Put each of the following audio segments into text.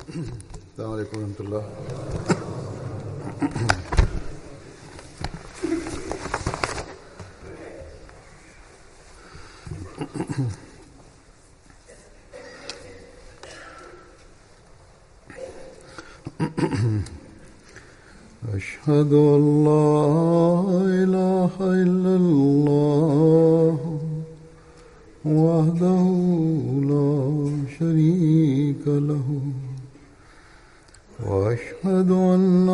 अस्सलामु अलैकुम रहमतुल्लाह। أشهد أن لا إله إلا الله وحده لا شريك له وأشهد أن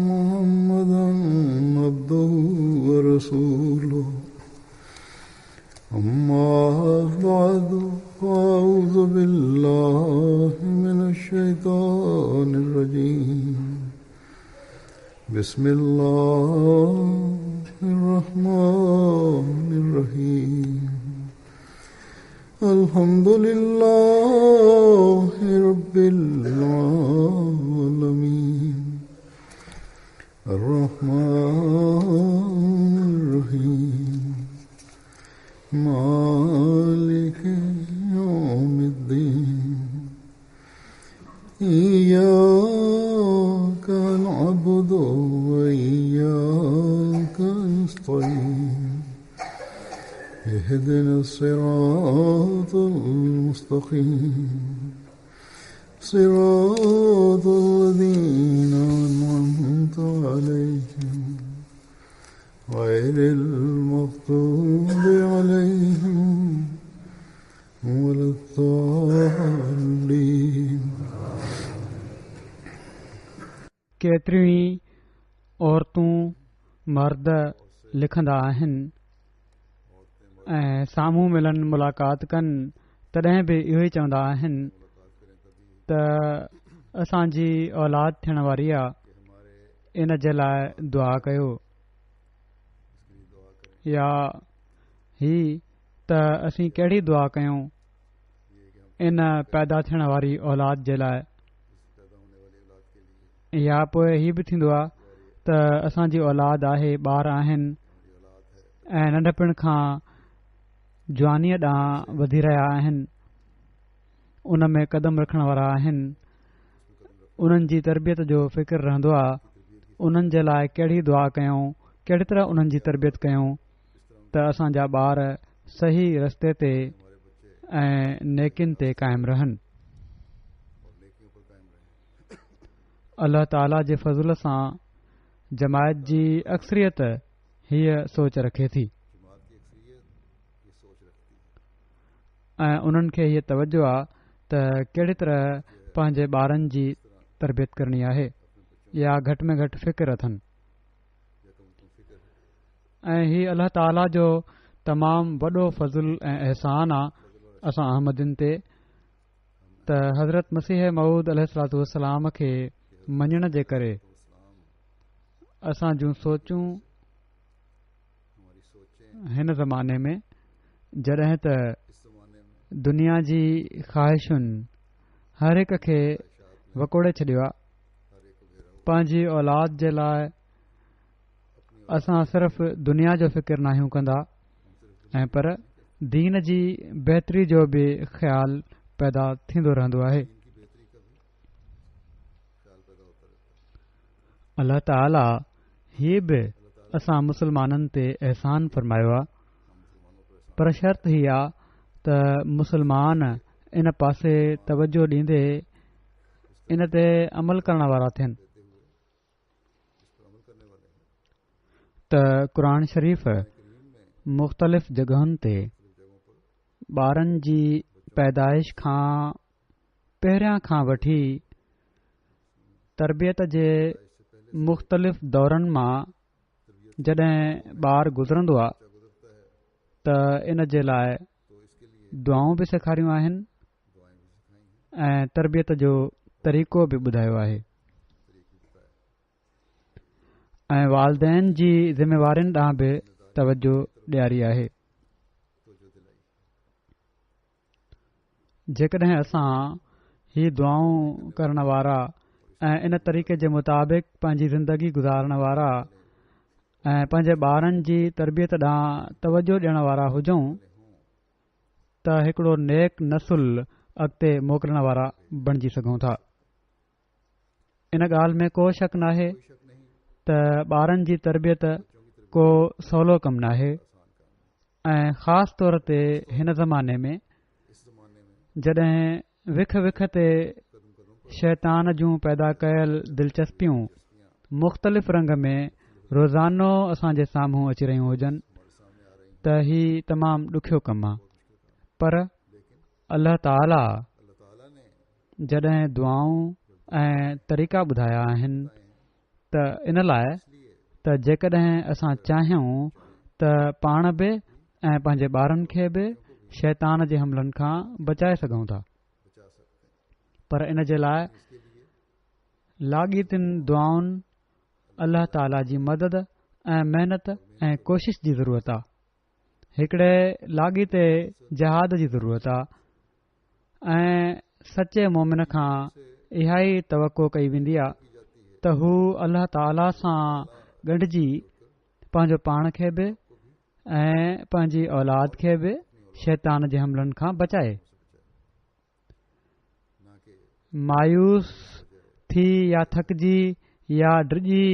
محمدا عبده ورسوله أما بعد فأعوذ بالله من الشيطان الرجيم بسم الله الرحمن الرحيم الحمد لله رب العالمين الرحمن الرحيم مالك يوم الدين إياك نعبد وإياك نستعين اهدنا الصراط المستقيم صراط الذين أنعمت عليهم غير المغضوب عليهم ولا الضالين। केतिरियूं औरतूं मर्द लिखंदा आहिनि ऐं साम्हूं मिलनि मुलाक़ात कनि तॾहिं बि इहो ई चवंदा आहिनि त असांजी औलाद थियण वारी आहे, इन जे लाइ दुआ कयो, या ही त असीं कहिड़ी दुआ कयूं इन पैदा थियण वारी औलाद जे लाइ, या पोइ हीअ बि थींदो आहे त असांजी औलाद आहे, ॿार आहिनि ऐं नंढपिण खां जवानीअ ॾांहुं वधी रहिया आहिनि, उन में कदम रखण वारा आहिनि, उन्हनि जी तरबियत जो फ़िक्र रहंदो आहे, उन्हनि जे लाइ कहिड़ी दुआ कयूं, कहिड़ी तरह उन्हनि जी तरबियत कयूं त असांजा ॿार सही रस्ते ते ऐं नेकिन ते क़ाइमु रहनि। अल्लाह ताला जे फज़ल सां जमायत जी अक्सरियत हीअ सोच रखे थी ऐं उन्हनि खे हीअ तवजो आहे त कहिड़ी तरह पंहिंजे ॿारनि जी तरबियत करणी आहे, या घटि में घटि फ़िक्र अथनि। ऐं हीअ अल्लाह ताला जो तमामु वॾो फज़ुल ऐं अहसान आहे असां अहमदिन ते त हज़रत मसीह मऊद अलैहिस्सलातु वस्सलाम खे मञण जे करे असां जूं सोचूं हिन ज़माने में जॾहिं त दुनिया जी ख़्वाहिशुनि हर हिक खे वकोड़े छॾियो आहे, पंहिंजी औलाद जे लाइ असां सिर्फ़ दुनिया जो फ़िक्र नाहियूं कंदा ऐं पर दीन जी बहितरी जो बि ख़्यालु पैदा थींदो रहंदो आहे। अल्लाह ताला हीअ बि असां मुसलमाननि ते अहसान फ़रमायो आहे, पर शर्त ही आहे त मुसलमान इन पासे तवजो ॾींदे इन ते अमल करण वारा थियनि। त क़ुरान शरीफ़ मुख़्तलिफ़ जॻहुनि ते ॿारनि जी पैदाइश खां पहिरियां खां वठी तरबियत जे मुख़्तलिफ़ दौरनि मां जॾहिं ॿारु गुज़रंदो आहे त इन जे लाइ दुआऊं बि सेखारियूं आहिनि ऐं तरबियत जो तरीक़ो बि ॿुधायो आहे ऐं वालदेन जी ज़िमेवारियुनि ॾांहुं बि तवजो ॾियारी आहे। जेकॾहिं असां ही दुआऊं करण वारा ऐं इन तरीक़े जे मुताबिक़ पंहिंजी ज़िंदगी गुज़ारण वारा ऐं पंहिंजे ॿारनि जी तरबियत ॾांहुं तवजो ॾियण वारा हुजूं त हिकिड़ो नेक नसुल अॻिते मोकिलण वारा बणिजी सघूं था। इन ॻाल्हि में को शक नाहे त ॿारनि जी तरबियत को सवलो कमु नाहे ऐं ख़ासि तौर ते हिन ज़माने में जॾहिं विख विख ते शैतान जूं पैदा कयल दिलचस्पियूं मुख़्तलिफ़ रंग में रोज़ानो असांजे साम्हूं अची रहियूं हुजनि त ही तमामु ॾुखियो कमु आहे। पर अल्लाह ताला जॾहिं दुआऊं ऐं तरीक़ा ॿुधाया आहिनि त इन लाइ त जेकॾहिं असां चाहियूं त पाण बि ऐं पंहिंजे ॿारनि खे बि शैतान जे हमलनि खां बचाए सघूं था। पर इन जे लाइ लाॻीतियुनि दुआउनि अल्लाह ताला जी मदद ऐं महिनत ऐं कोशिश जी ज़रूरत आहे। हिकिड़े लाॻीते जहाद जी ज़रूरत आहे ऐं सचे मोमिन खां इहा ई तवक़ो कई वेंदी आहे त हू अल्लाह ताला सां ॻंढिजी पंहिंजो पाण खे बि ऐं पंहिंजी औलाद खे बि शैतान जे हमलनि खां बचाए। मायूस थी या थकिजी या डिॼी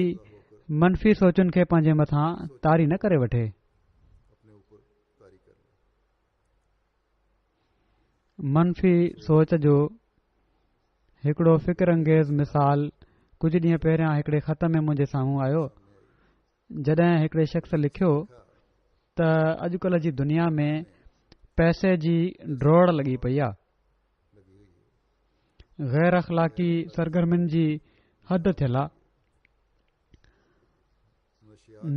मनफ़ी सोचुनि खे पंहिंजे मथां तारी न करे वठे। मनफ़ी सोच जो हिकिड़ो फ़िक्र अंगेज़ मिसाल कुझु ॾींहं पहिरियां हिकिड़े ख़त में मुंहिंजे साम्हूं आयो जॾहिं हिकिड़े शख़्स लिखियो त अॼुकल्ह जी दुनिया में पैसे जी ड्रोड़ लॻी पई आहे। गैर अख़लाक़ी सरगर्मियुनि जी हद थियल आहे।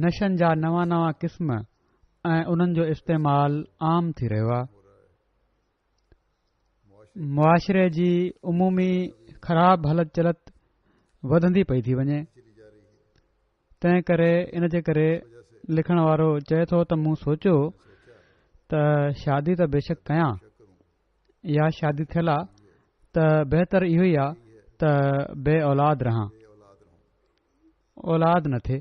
नशनि जा नवां नवां क़िस्म ऐं उन्हनि जो इस्तेमालु आम थी रहियो आहे। मुआशिरे जी उमूमी ख़राब हलत चलत वधंदी पई थी वञे। तंहिं करे इन जे करे लिखण वारो चए थो त मूं सोचियो त शादी त बेशक कयां या शादी थियल आहे त बहितर इहो ई आहे त बे औलाद रहां, औलाद न थिए।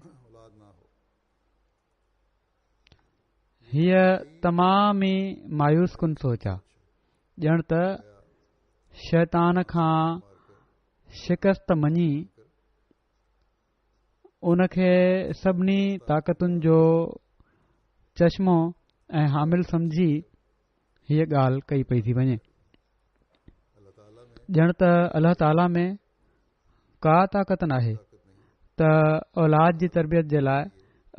हीअ तमाम ई मायूस कुन सोच आहे। ॼण त शैतान खां शिकस्त मञी उनखे सभिनी ताक़तुनि जो चश्मो ऐं हामिल समझी हीअ ॻाल्हि कई पई थी वञे। ॼण त अल्लाह ताला में का ताक़त नाहे त औलाद जी तरबियत जे लाइ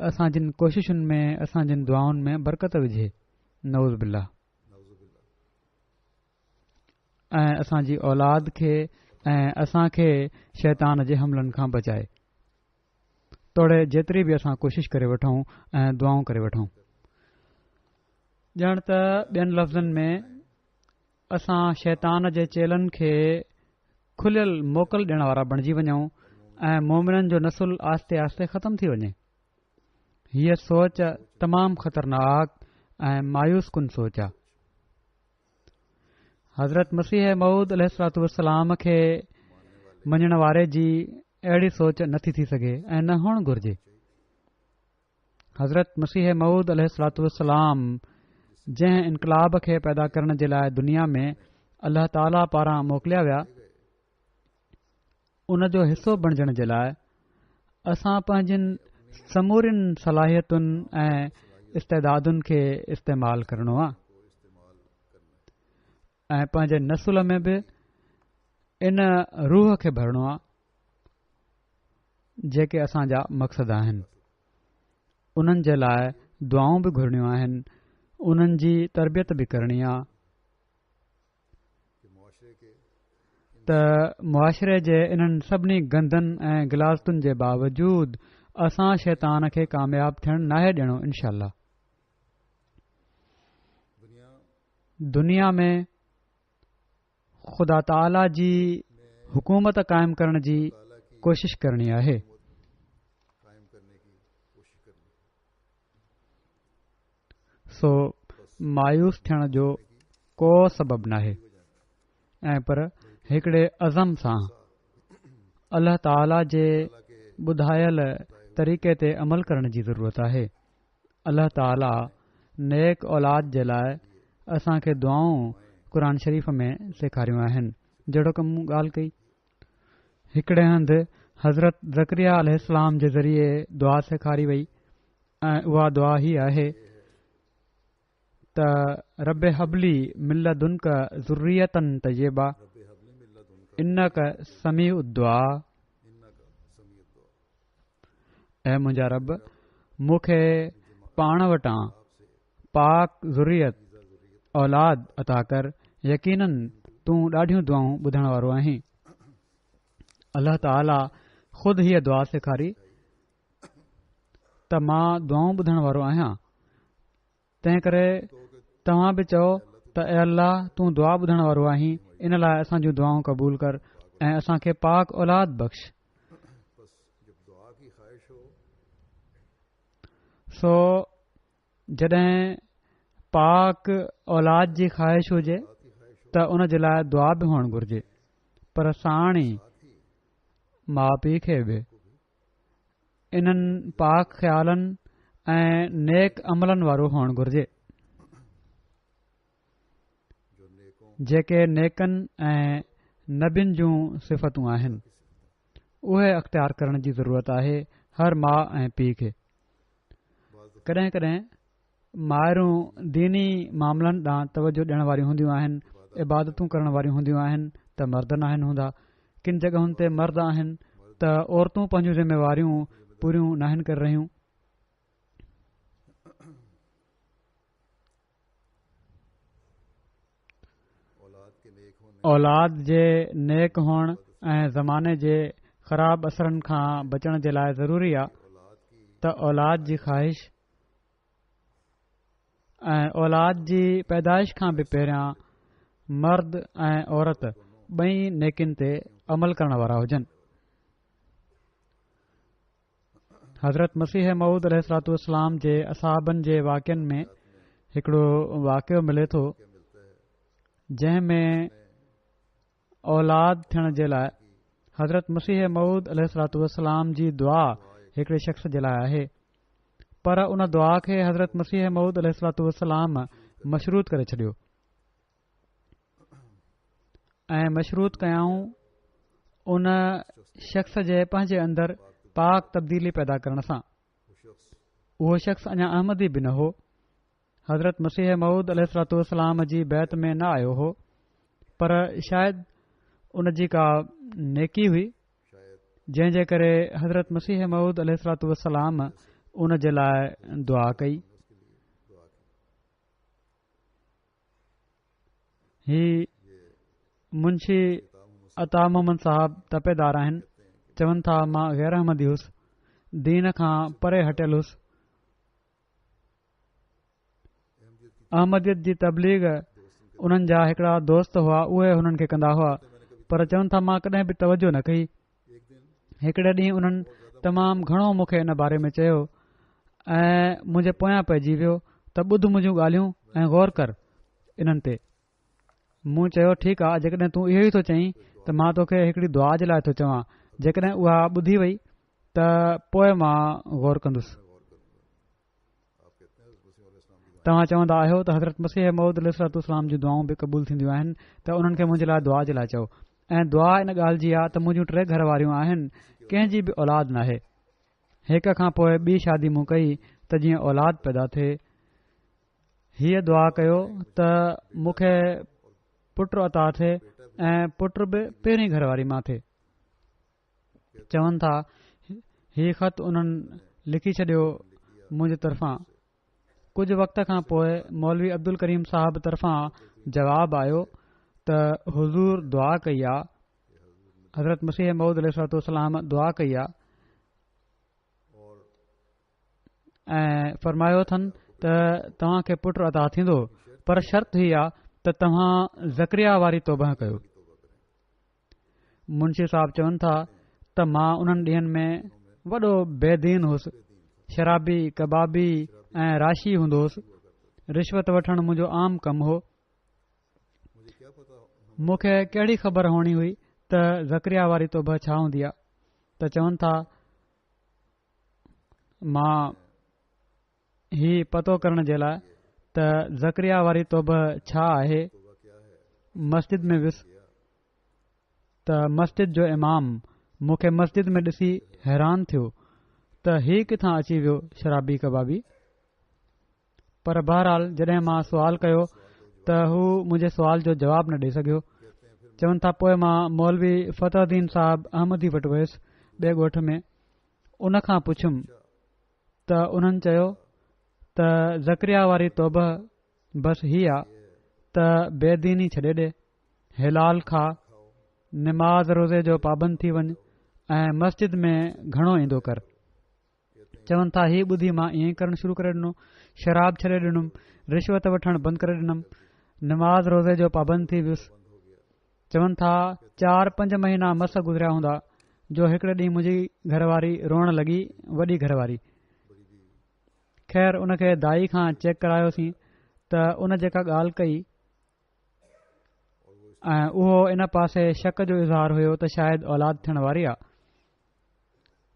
असां जिन कोशिशुनि में असां जिन दुआउनि में बरकत विझे। नऊज़ बिल्लाह। ऐं असांजी औलाद खे ऐं असांखे शैतान जे हमलनि खां बचाए। तोड़े जेतिरी बि असां कोशिश करे वठूं ऐं दुआऊं करे वठूं। ॼण त ॿियनि लफ़्ज़नि में असां शैतान जे चेलनि खे खुलियल मोकल ॾियण वारा बणिजी वञूं ऐं मोमिननि जो नसुल आस्ते आस्ते ख़तम थी वञे। हीअ सोच तमामु ख़तरनाक ऐं मायूस कुन सोच आहे। हज़रत मसीह मऊद अलैहिस्सलाम खे मञण वारे जी अहिड़ी सोच नथी थी सघे ऐं न हुअणु घुर्जे। हज़रत मसीह मऊद अलैहिस्सलाम जंहिं इनकलाब खे पैदा करण जे लाइ दुनिया में अल्लाह ताला पारां मोकिलिया विया, उन जो हिसो बणजण जे लाइ असां पंहिंजनि समूरियुनि सलाहियतुनि ऐं इस्तेदादुनि खे इस्तेमालु करणो आहे ऐं पंहिंजे नसुल में बि इन रूह खे भरणो आहे जेके असांजा मक़सद आहिनि। उन्हनि जे लाइ दुआऊं बि घुरणियूं आहिनि, उन्हनि जी तरबियत बि करणी आहे त मुआशिरे जे इन्हनि सभिनी गंदनि ऐं गिलाज़तुनि जे बावजूद असां शैतान खे कामयाब थियण नाहे ॾियणो। इनशा अल्लाह दुनिया में ख़ुदा ताला जी हुकूमत क़ाइमु करण जी कोशिश करणी आहे। सो मायूस थियण जो को सबबु नाहे ऐं पर हिकिड़े अज़म सां अल्लाह ताला जे ॿुधायल तरीक़े ते अमल करण जी ज़रूरत आहे। अल्लाह ताला नेक औलाद जे लाइ असांखे दुआऊं क़ुर शरीफ़ में सेखारियूं आहिनि। जहिड़ो की मूं ॻाल्हि कई, हिकिड़े हंधि हज़रत ज़करिया अलैहिस्सलाम जे ज़रिए दुआ सेखारी वई ऐं उहा दुआ ही आहे त रब हबली मिल्लदुनक ज़ुर्रियतन तय्यबा इन्नक समीउ दुआ। ऐं मुंहिंजा रब मूंखे पाण वटां पाक ज़ुर्रियत औलाद अता कर, यकीनन तूं ॾाढियूं दुआऊं ॿुधण वारो आहीं। अल्लाह ताला ख़ुदि हीअ दुआ सेखारी त मां दुआऊं ॿुधण वारो आहियां। तंहिं करे तव्हां बि चओ त ए अल्लाह तूं दुआ ॿुधण वारो आहीं, इन लाइ असां जूं दुआऊं क़बूल कर ऐं असां खे पाक औलाद बख़्श। सो जॾहिं पाक औलाद जी ख़्वाहिश हुजे त उन जे लाइ दुआ बि हुअणु घुर्जे, पर साण ई माउ पीउ खे बि इन्हनि पाक ख़्यालनि ऐं नेक अमलनि वारो हुअणु घुर्जे जेके नेकनि ऐं नबियुनि जूं सिफ़तूं आहिनि। उहे अख़्तियार करण जी ज़रूरत आहे हर माउ ऐं पीउ खे। कॾहिं कॾहिं माइरूं दीनी मामलनि ॾांहुं तवजो ॾियण वारियूं हूंदियूं आहिनि, इबादतूं करण वारियूं हूंदियूं आहिनि त मर्द न आहिनि हूंदा। किन जॻहुनि ते मर्द आहिनि त औरतूं पंहिंजूं ज़िम्मेवारियूं पूरियूं न आहिनि करे रहियूं। औलाद जे नेक हुअण ऐं ज़माने जे ख़राब असरनि खां बचण जे लाइ ज़रूरी आहे त औलाद जी ख़्वाहिश ऐं औलाद जी पैदाइश खां बि पहिरियां मर्द ऐं औरत ॿई नेकिन ते अमल करण वारा हुजनि। हज़रत मसीह मऊद अलैहिस्सलाम जे असहाबनि जे वाक़िअनि में हिकिड़ो वाक़ियो मिले थो जंहिं में औलाद थियण जे लाइ हज़रत मसीह मऊद अलैहिस्सलाम जी दुआ हिकिड़े शख़्स जे लाइ आहे, पर उन दुआ खे हज़रत मसीह मऊद अलैहिस्सलाम मशरूत करे छॾियो ऐं मशरूत कयाऊं उन शख़्स जे पंहिंजे अंदरि पाक तब्दीली पैदा करण सां। उहो शख़्स अञा अहमदी बि न हो, हज़रत मसीह मऊद अलैहिस्सलाम जी बैत में न आयो हो, पर शायदि उन जी का नेकी हुई जंहिं जे करे हज़रत मसीह मऊद अलैहिस्सलाम उन जे लाइ दुआ कई। ही मुंशी अता मोहम्मद साहब तपेदार आहिनि। चवनि था मां गैर अहमदी हुयुसि, दीन खां परे हटियल हुयुसि। अहमदियत जी तबलीग उन्हनि जा हिकिड़ा दोस्त हुआ, उहे हुननि खे कंदा हुआ, पर चवनि था मां कॾहिं बि तवजो न कई। हिकिड़े ॾींहुं उन्हनि तमामु घणो मूंखे इन बारे में चयो ऐं मुंहिंजे पोयां पइजी वियो त ॿुध मुंहिंजूं ॻाल्हियूं ऐं गौर कर इन्हनि ते। मूं चयो ठीकु आहे, जेकॾहिं तूं इहो ई थो चईं त मां तोखे हिकिड़ी दुआ जे लाइ थो चवां, जेकॾहिं उहा ॿुधी वई त पोइ मां गौर कंदुसि। तव्हां चवंदा आहियो त हज़रत मसीह मऊद अलैहिस्सलाम जूं दुआऊं बि क़बूल थींदियूं आहिनि, त उन्हनि खे मुंहिंजे लाइ दुआ जे लाइ चओ। ऐं दुआ इन ॻाल्हि जी आहे त मुंहिंजूं 3 घर वारियूं आहिनि, कंहिंजी बि औलाद नाहे। हिक खां पोइ ॿी शादी मूं कई त जीअं औलाद पैदा थिए। हीअ दुआ कयो त मूंखे पुटु अता थिए ऐं पुट बि पहिरीं घरवारी मां थिए। चवनि था हीउ ख़त उन्हनि लिखी छॾियो मुंहिंजे तरफ़ां। कुझु वक़्त खां पोइ मौलवी अब्दुल करीम साहब तरफ़ां जवाब आयो त हुज़ूर दुआ कई आहे, हज़रत मसीह मऊद अलैहिस्सलाम दुआ कई आहे ऐं फरमायो अथनि त तव्हां खे पुटु अता थींदो, पर शर्त ही आहे त तव्हां ज़करिया वारी तौबह कयो। मुंशी साहब चवनि था त मां उन्हनि ॾींहनि में वॾो बेदीन हुयुसि, शराबी कबाबी ऐं राशी हूंदो हुयुसि। रिश्वत वठणु मुंहिंजो आम कमु हो। मूंखे कहिड़ी ख़बर हुअणी हुई त ज़करिया वारी तौबह छा हूंदी आहे। त चवनि था मां ही पतो करण जे लाइ त ज़करिया वारी तौबह छा आहे मस्जिद में वियुसि त मस्जिद जो इमाम मूंखे मस्जिद में ॾिसी हैरान थियो त ही किथां अची वियो शराबी कबाबी। पर बहरहाल जॾहिं मां सुवाल कयो त हू मुंहिंजे सुवाल जो जवाबु न ॾेई सघियो। चवनि था पोइ मां मौलवी फ़तहुद्दीन साहब अहमदी वटि वियुसि ॿिए ॻोठ में। उन खां पुछियुमि त उन्हनि चयो त ज़करिया वारी तौबह बस ही आहे त बेदीनी छॾे ॾे, हिलाल खा, निमाज़ रोज़े जो पाबंद थी वञ ऐं मस्जिद में घणो ईंदो कर। चवनि था हीउ ॿुधी मां ईअं ई करणु शुरू करे ॾिनो, शराब छॾे ॾिनुमि, रिश्वत वठणु बंदि करे ॾिनमि, निमाज़ रोज़े जो पाबंद थी वियुसि। चवनि था 4-5 महीना मस गुज़रिया हूंदा जो हिकिड़े ॾींहुं मुंहिंजी घरवारी रोअण लॻी, वॾी घरवारी। ख़ैर उन खे दाई खां चेक करायोसीं त उन जेका ॻाल्हि कई ऐं उहो इन पासे शक जो इज़हार हुयो त शायदि औलाद थियण वारी आहे।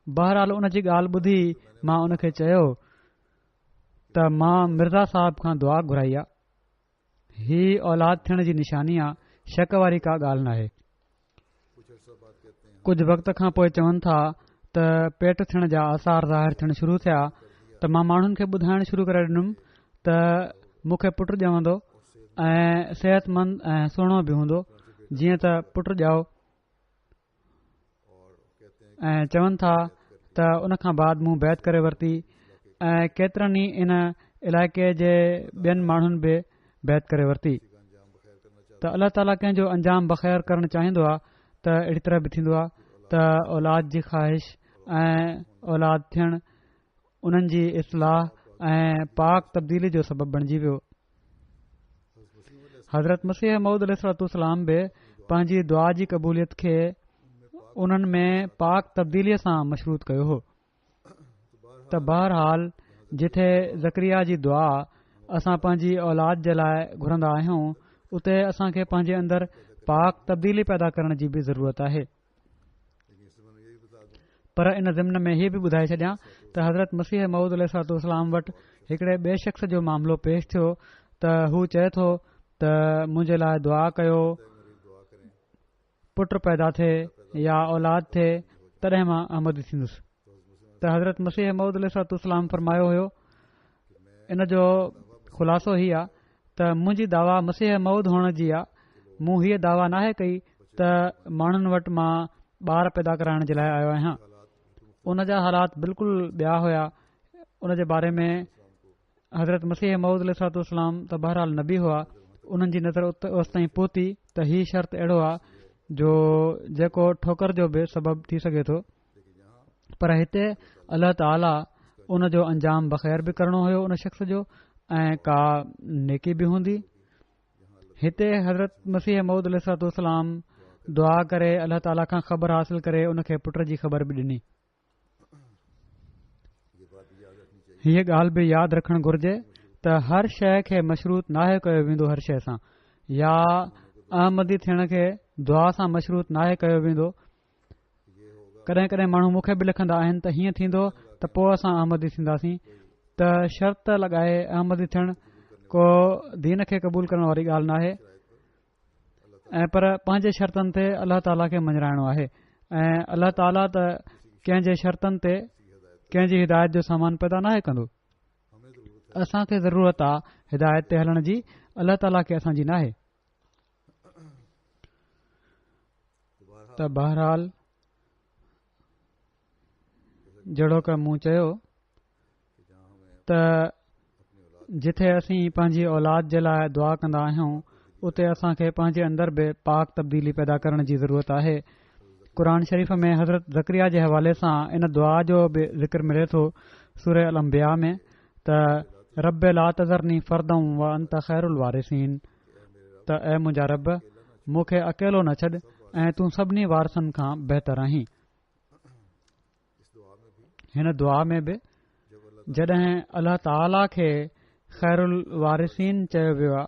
बहरहाल उन जी ॻाल्हि ॿुधी मां उन खे चयो त मां मिर्ज़ा साहब खां दुआ घुराई आहे। ही औलाद थियण जी निशानी आहे, शक वारी का ॻाल्हि नाहे। कुझु वक़्त खां पोइ चवनि था त पेट थियण जा आसार ज़ाहिर थियण शुरू थिया त मां माण्हुनि खे ॿुधाइण शुरू करे ॾिनुमि त मूंखे पुटु ॼमंदो ऐं सिहतमंद ऐं सुहिणो बि हूंदो जीअं त पुटु ॼाओ। ऐं चवनि था त उन खां बाद मूं बैत करे वरिती ऐं केतिरनि ई इन इलाइक़े जे ॿियनि माण्हुनि बि बैत करे वरिती। त अल्लाह ताला कंहिंजो अंजाम बख़ैर करणु चाहींदो आहे त अहिड़ी तरह बि थींदो आहे त औलाद जी ख़्वाहिश ऐं औलाद थियणु उन्हनि जी इस्लाह ऐं पाक तब्दीली जो सबबु बणिजी वियो। हज़रत मसीह मऊद अलैहिस्सलाम बि पंहिंजी दुआ जी क़बूलियत खे उन्हनि में पाक तब्दीलीअ सां मशरूत कयो हो। त बहरहाल जिथे ज़करिया जी दुआ असां पंहिंजी औलाद जे लाइ घुरंदा आहियूं उते असांखे पंहिंजे अंदरि पाक तब्दीली पैदा करण जी बि ज़रूरत आहे। पर इन ज़िम्न में हीअ बि ॿुधाए छॾियां त हज़रत मसीह मऊद अलैहिस्सलाम वटि हिकिड़े ॿिए शख़्स जो मामिलो पेश थियो त हू चए थो त मुंहिंजे लाइ दुआ कयो, पुट पैदा थिए या औलाद थिए तॾहिं मां अहमदी थींदुसि। त हज़रत मसीह मऊद अलैहिस्सलाम फरमायो हुयो, इन जो ख़ुलासो हीअ आहे त मुंहिंजी दावा मसीह मऊद हुअण जी आहे। मूं हीअ दावा नाहे कई त माण्हुनि वटि मां ॿार पैदा कराइण जे लाइ आयो आहियां। उन जा हालात बिल्कुलु ॿिया हुया। उन जे बारे में हज़रत मसीह मऊद अलैहिस्सलाम त बहरहाल नबी हुआ। उन्हनि जी नज़र ओसि ताईं पहुती त हीउ शर्त अहिड़ो आहे जो जेको ठोकर जो बि सबबु थी सघे थो। पर हिते अल्लाह ताला उन जो अंजाम बख़ैर बि करणो हुयो उन शख़्स जो ऐं का नेकी बि हूंदी। हिते हज़रत मसीह मऊद अलैहिस्सलाम दुआ करे अल्लाह ताला खां ख़बर हासिल करे उन खे पुट जी ख़बर बि ॾिनी। हीअ ॻाल्हि बि यादि रखणु घुर्जे त हर शइ खे मशरूत नाहे कयो वेंदो हर शइ सां, या अहमदी थियण खे दुआ सां मशरूत नाहे कयो वेंदो। कॾहिं कॾहिं माण्हू मूंखे बि लिखंदा आहिनि त हीअं थींदो त पोइ असां अहमदी थींदासीं। त शर्त लॻाए अहमदी थियणु को दीन खे क़बूल करण वारी ॻाल्हि नाहे ऐं पर पंहिंजे शर्तनि ते अल्लाह ताला खे मञराइणो आहे। ऐं अल्लाह ताला त कंहिंजे शर्तनि ते कंहिंजी हिदायत जो सामान पैदा नाहे कंदो। असांखे ज़रूरत आहे हिदायत ते हलण जी, अल्लाह ताला खे असांजी नाहे। त बहरहाल जहिड़ो क मूं चयो त जिथे असीं पंहिंजी औलाद जे लाइ दुआ कंदा आहियूं उते असांखे पंहिंजे अंदरि बि पाक तब्दीली पैदा करण जी ज़रूरत आहे। क़ुर शरीफ़ में हज़रत ज़करिया जे हवाले सां इन दुआ जो बि ज़िक्र मिले थो सूरह अल अंबिया में त रब ला तज़रनी फरदम व अंत खैरुल वारिसीन, त ऐं मुंहिंजा रब मूंखे अकेलो न छॾ ऐं तूं सभिनी वारसनि खां बहितर आहीं। हिन दुआ में बि जॾहिं अल्लाह ताला खे खैरुल वारिसीन चयो वियो आहे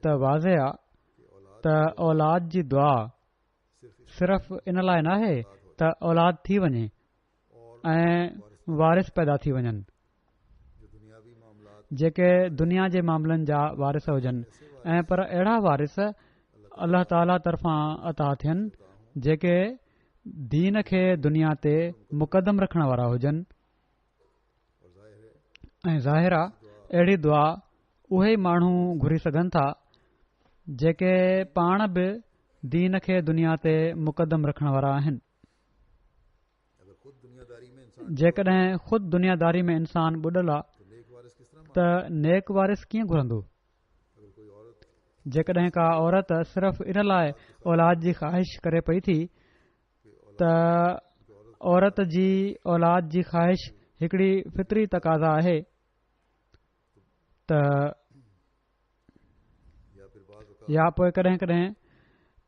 त वाज़े आहे त औलाद जी दुआ सिर्फ़ इन लाइ नाहे त औलाद थी वञे ऐं वारिस पैदा थी वञनि जेके दुनिया जे मामलनि जा वारिस हुजनि, ऐं पर अहिड़ा वारिस अल्लाह ताला तरफ़ां अता थियनि जेके दीन खे दुनिया ते मुक़दम रखण वारा हुजनि ऐं ज़ाहिर आहे अहिड़ी दुआ उहे ई माण्हू घुरी सघनि था जेके पाण बि दीन खे दुनिया ते मुक़दम रखण वारा आहिनि। जेकॾहिं ख़ुदि दुनियादारी में इंसान ॿुॾल आहे त नेक वारिस कीअं घुरंदो? जेकॾहिं का औरत सिर्फ़ इन लाइ औलाद जी ख़्वाहिश करे पई थी त औरत जी औलाद जी ख़्वाहिश हिकड़ी फितरी तक़ाज़ा आहे त या पोइ कॾहिं कॾहिं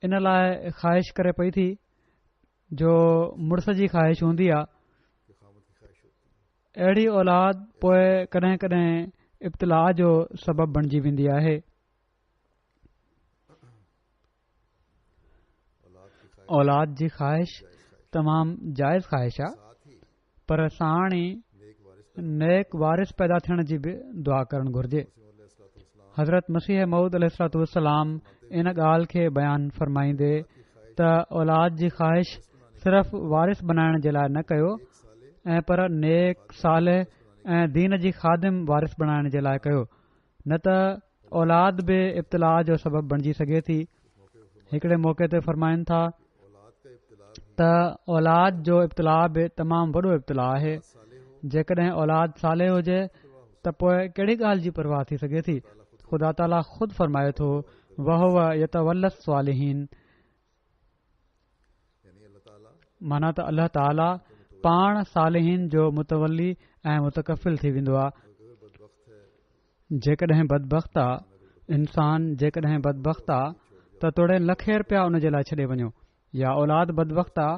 इन लाइ ख़्वाहिश करे पई थी जो मुड़ुस जी ख़्वाहिश हूंदी आहे। अहिड़ी औलाद पोइ कॾहिं कॾहिं इब्तिला जो सबबु बणिजी वेंदी आहे। औलाद जी ख़्वाहिश तमामु जाइज़ ख़्वाहिश आहे पर साण ई नेक वारिस पैदा थियण जी बि दुआ करणु घुर्जे। हज़रत मसीह मऊद अलैहिस्सलाम इन ॻाल्हि खे बयानु फ़रमाईंदे त औलाद जी ख़्वाहिश सिर्फ़ वारिस बनाइण जे लाइ न कयो ऐं पर नेक सालेह ऐं दीन जी ख़ादिम वारिस बणाइण जे लाइ कयो, न त औलाद बि इब्तिला जो सबबु बणिजी सघे थी। हिकिड़े मौक़े ते फ़रमाइनि था त औलाद जो इब्तिला बि तमामु वॾो इब्तिला आहे। जेकॾहिं औलाद सालेह हुजे त पोइ कहिड़ी ॻाल्हि जी परवाह थी सघे थी। ख़ुदा ताला ख़ुदि फ़रमाए थो वहुव यतवल्लस सालिहीन, माना त अल्लाह ताला पाण सालिहीन जो मुतवली ऐं मुतकफ़िल थी वेंदो आहे। जेकॾहिं बदबख़्त आहे इंसान, जेकॾहिं बदबख़्त आहे त तोड़े लखे रुपया उन जे लाइ छॾे वञो, या औलाद बदबख़्त आहे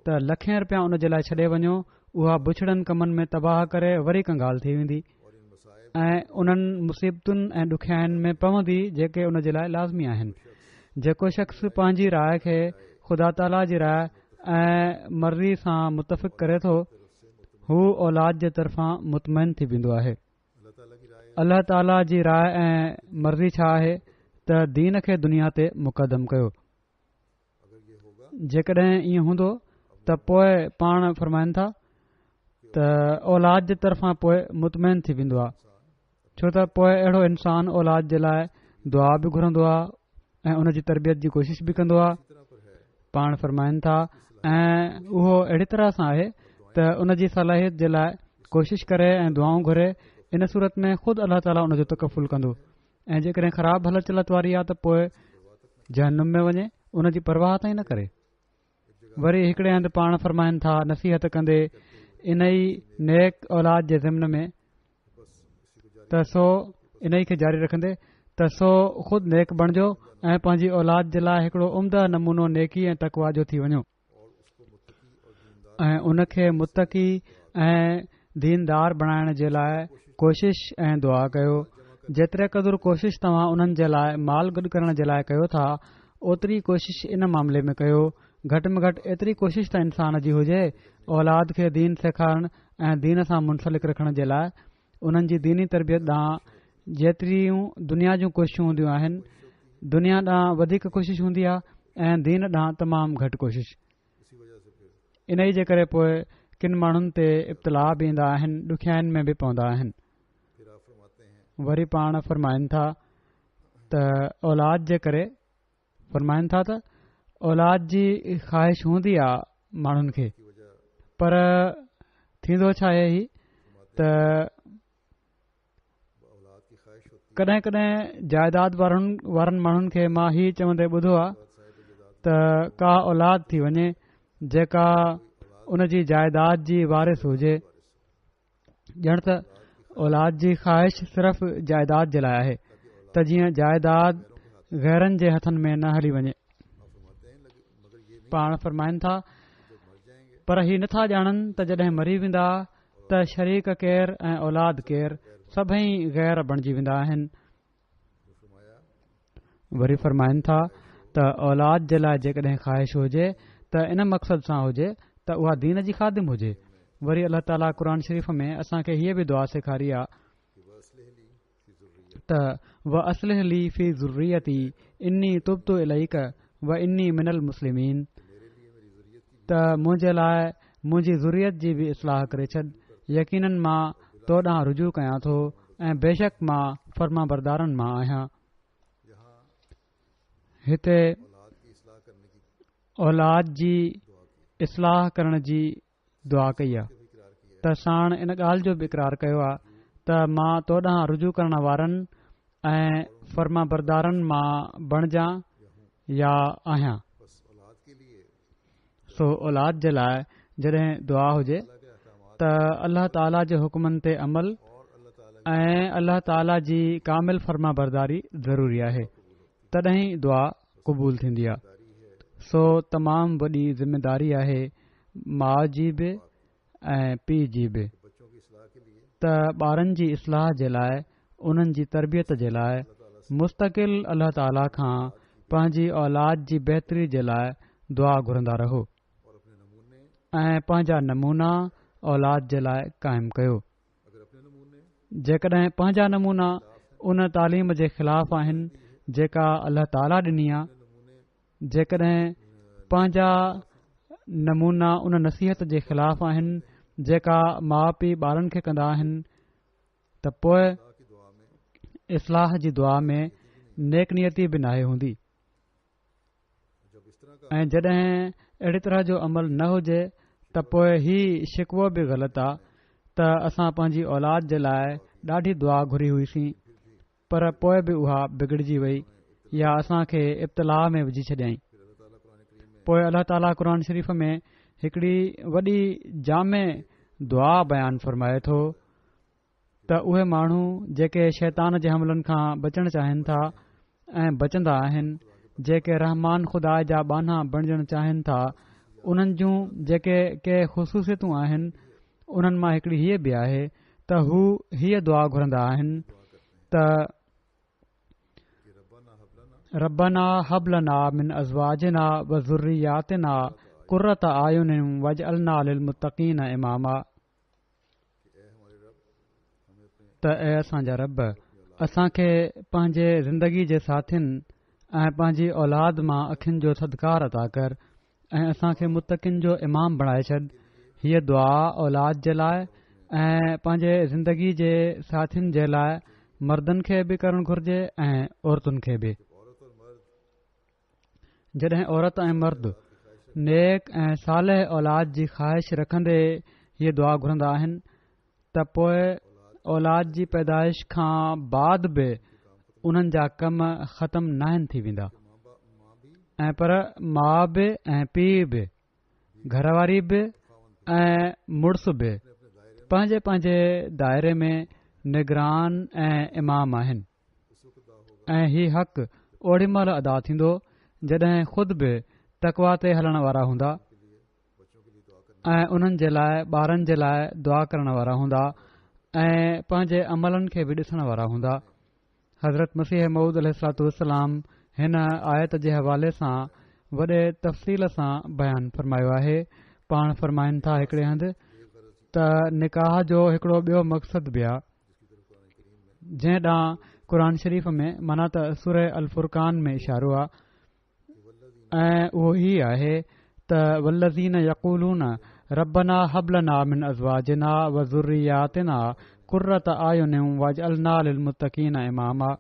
त लखे रुपया उन जे लाइ छॾे वञो, उहा बुछड़नि कमनि में तबाह करे वरी कंगाल थी वेंदी ऐं उन्हनि मुसीबतुनि ऐं ॾुखियाईनि में पवंदी जेके उन जे लाइ लाज़मी आहिनि। जेको शख़्स पंहिंजी राय खे ख़ुदा ताला जी राय ऐं मर्ज़ी सां मुतफ़िक़ करे थो हू औलाद जे तरफ़ां मुतमइन थी वेंदो आहे। अल्लाह ताला जी राय ऐं मर्ज़ी छा आहे त दीन खे दुनिया ते मुक़दम कयो। जेकॾहिं ईअं हूंदो त पोइ पाण फ़रमाइनि था त औलाद जे तरफ़ां पोइ मुतमइन थी वेंदो आहे, छो त पोइ अहिड़ो इंसान औलाद जे लाइ दुआ बि घुरंदो आहे ऐं उन जी तरबियत जी कोशिश बि कंदो आहे। पाण फ़रमाइनि था ऐं उहो अहिड़ी तरह सां आहे त उन जी सलाहियत जे लाइ कोशिश करे ऐं दुआऊं घुरे। इन सूरत में ख़ुदि अल्लाह ताला उन जो तकफ़ुल कंदो ऐं जेकॾहिं ख़राब हलत चलत वारी आहे त पोइ जहन्नुम में वञे, उन जी परवाह ताईं न करे। वरी हिकिड़े हंधि पाण फ़रमाइनि था नसीहत कंदे इन ई नेक औलाद जे ज़िम्न में त सो इन ई खे जारी रखंदे त सो ख़ुदि नेक बणिजो ऐं पंहिंजी औलाद जे लाइ हिकिड़ो उम्दा नमूनो नेकी ऐं तकवा जो थी वञो ऐं उन खे मुतक़ी ऐं दीनदार बणाइण जे लाइ कोशिश ऐं दुआ कयो। जेतिरे क़दुरु कोशिश तव्हां उन्हनि जे लाइ माल गॾु करण जे लाइ कयो था, ओतिरी कोशिश इन मामले में कयो। घटि में घटि एतिरी कोशिश त इंसान जी हुजे औलाद खे दीन सेखारण ऐं दीन सां मुंसलिक रखण जे लाइ उन्हनि जी दीनी तरबियत ॾांहुं जेतिरियूं दुनिया जूं कोशिशूं हूंदियूं आहिनि, दुनिया ॾांहुं वधीक कोशिश हूंदी आहे ऐं दीन ॾांहुं तमामु घटि कोशिश। इन ई जे करे पोइ किन माण्हुनि ते इब्तिला बि ईंदा आहिनि, ॾुखियाईनि में बि पवंदा आहिनि। वरी पाण फ़रमाइनि था त औलाद जे करे फ़रमाइनि था त औलाद जी ख़्वाहिश हूंदी आहे माण्हुनि खे, पर थींदो छा आहे ही त कॾहिं कॾहिं जाइदाद वारनि माण्हुनि खे मां ही चवंदे ॿुधो आहे त का औलाद थी वञे जेका उन जी जाइदाद जी वारिस हुजे, ॼण त औलाद जी ख़्वाहिश सिर्फ़ जाइदाद जे लाइ आहे त जीअं जाइदाद गैरनि जे हथनि में न हली वञे। पाण फ़रमाइनि था पर ही नथा ॼाणनि त जॾहिं मरी वेंदा त शरीक केरु ऐं औलाद केरु सभई गैर बणिजी वेंदा आहिनि। वरी फ़रमाइनि था त औलाद जे लाइ जेकॾहिं ख़्वाहिश हुजे त इन मक़सद सां हुजे त उहा दीन जी ख़ादिम हुजे। वरी अल्लाह ताला क़ुर शरीफ़ में असांखे हीअ बि दुआ सेखारी आहे त व असलिह ली फी ज़ुर्रियती इन्नी तुब्तु इलैक व इन्नी मिनल मुस्लिमीन, त मुंहिंजे लाइ मुंहिंजी ज़ुरियत जी बि इस्लाह करे छॾ। यकीननि मां तो ॾांहुं रुजू कयां थो ऐं बेशक मां फर्मा बरदारनि मां आहियां। हिते औलाद जी इस्लाह करण जी दुआ कई आहे त साण इन ॻाल्हि जो बि इक़रार कयो आहे त मां तो ॾांहुं रुजू करण वारनि ऐं फर्मा बरदारनि मां बणिजां या आहियां। सो औलाद जे लाइ जॾहिं दुआ हुजे त अल्लाह ताला जे हुकमनि ते अमल ऐं अल्लाह ताला जी कामिल फर्मा बरदारी ज़रूरी आहे, तॾहिं दुआ क़बूल थींदी आहे। सो तमामु वॾी ज़िमेदारी आहे माउ जी बि ऐं पीउ जी बि त ॿारनि जी इस्लाह जे लाइ, उन्हनि जी तरबियत जे लाइ मुस्तक़िल अल्लाह ताला खां पंहिंजी औलाद जी बहितरी जे लाइ दुआ घुरंदा रहो ऐं पंहिंजा नमूना औलाद जे लाइ क़ाइमु कयो। जेकॾहिं पंहिंजा नमूना उन तालीम जे ख़िलाफ़ आहिनि जेका अल्लाह ताला ॾिनी आहे, जेकॾहिं पंहिंजा नमूना उन नसीहत जे ख़िलाफ़ आहिनि जेका माउ पीउ ॿारनि खे कंदा आहिनि, त पोइ इस्लाह जी दुआ में नेकनियती बि नाहे हूंदी। ऐं जॾहिं अहिड़ी तरह जो अमल न हुजे त पोइ ही शिकवो बि ग़लति आहे त असां पंहिंजी औलाद जे लाइ ॾाढी दुआ घुरी हुईसीं, पर पोइ बि उहा बिगड़जी वई या असांखे इब्तिलाह में विझी छॾियईं। पोइ अल्लाह ताला क़ुर शरीफ़ में हिकिड़ी वॾी जामे दुआ बयानु फ़रमाए थो त उहे माण्हू जेके शैतान जे हमलनि खां बचणु चाहिनि था ऐं बचंदा आहिनि, जेके रहमान ख़ुदा जा बाना बणजणु चाहिनि था, उन्हनि जूं जेके के ख़ुशूसियतूं आहिनि, उन्हनि मां हिकिड़ी हीअ बि आहे त हू हीअ दुआ घुरंदा आहिनि त रब्बना हब लना मिन अज़वाजिना व ज़ुर्रियातिना क़ुर्रत आयुन वजअलना लिलमुत्तक़ीन इमामा। त ऐं असांजा रब, असांखे पंहिंजे ज़िंदगी जे साथियुनि ऐं पंहिंजी औलाद मां अखियुनि जो थदकार अता कर ऐं असांखे मुतक़िन जो इमाम बणाए छॾ। हीअ दुआ औलाद जे लाइ ऐं पंहिंजे ज़िंदगी जे साथियुनि जे लाइ मर्दनि खे बि करणु घुर्जे ऐं औरतुनि खे बि। जॾहिं औरत ऐं मर्द नेक ऐं सालेह औलाद जी ख़्वाहिश रखंदे हीअ दुआ घुरंदा आहिनि त पोइ औलाद जी पैदाइश खां बाद बि उन्हनि जा कम ख़तमु नाहिनि थी वेंदा ऐं पर माउ बि ऐं पीउ बि, घरवारी बि ऐं मुड़ुस बि पंहिंजे पंहिंजे दायरे में निगरान ऐं इमाम आहिनि ऐं हीउ हक़ ओॾी महिल अदा थींदो जॾहिं ख़ुदि बि तक़वा ते हलण वारा हूंदा ऐं उन्हनि जे लाइ ॿारनि जे लाइ दुआ करण वारा हूंदा ऐं पंहिंजे अमलनि खे बि ॾिसण वारा हूंदा। हज़रत मसीह मऊद अलैहिस्सलाम हिन आयत जे हवाले सां वॾे तफ़सील सां बयानु फ़रमायो आहे। पाण फ़रमाइनि था हिकिड़े हंधि त निकाह जो हिकिड़ो ॿियो मक़सदु बि आहे जंहिं ॾांहुं क़ुर शरीफ़ में माना त सूरह अल फुरक़ान में इशारो आहे ऐं उहो ही आहे त वल्लज़ीन यक़ूलून रब्बना हब लना मिन अज़वाजिना व ज़ुर्रियातिना क़ुर्रत आयुन वजअलना लिलमुत्तक़ीन इमामा।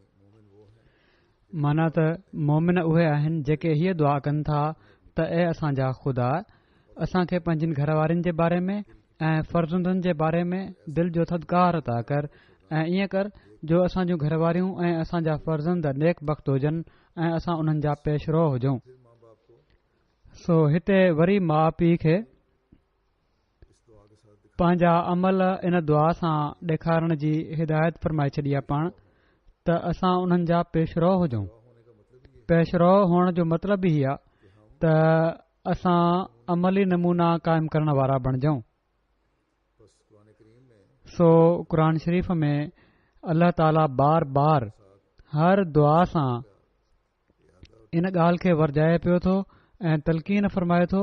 माना त मोमिन उहे आहिनि जेके हीअ दुआ कनि था त ऐं असांजा ख़ुदा, असांखे पंहिंजनि घरवारियुनि जे बारे में ऐं फ़र्ज़ंदनि जे बारे में दिलि जो थदकार अता कर ऐं ईअं कर जो असांजूं घरवारियूं ऐं असांजा फ़र्ज़ंद नेक बख़्त हुजनि ऐं असां उन्हनि जा पेशरो हुजूं। सो हिते वरी माउ पीउ खे पंहिंजा अमल इन दुआ सां ॾेखारण जी हिदायत फ़रमाए छॾी आहे पाण त असां उन्हनि जा पेशरो हुजूं। पेशरो हुअण जो मतिलबु ई आहे त असां अमली नमूना क़ाइमु करण वारा बणिजूं। सो क़ुर शरीफ़ में अल्लाह ताला बार बार हर दुआ सां इन ॻाल्हि खे वरजाए पियो थो ऐं तलक़ीन फ़रमाए थो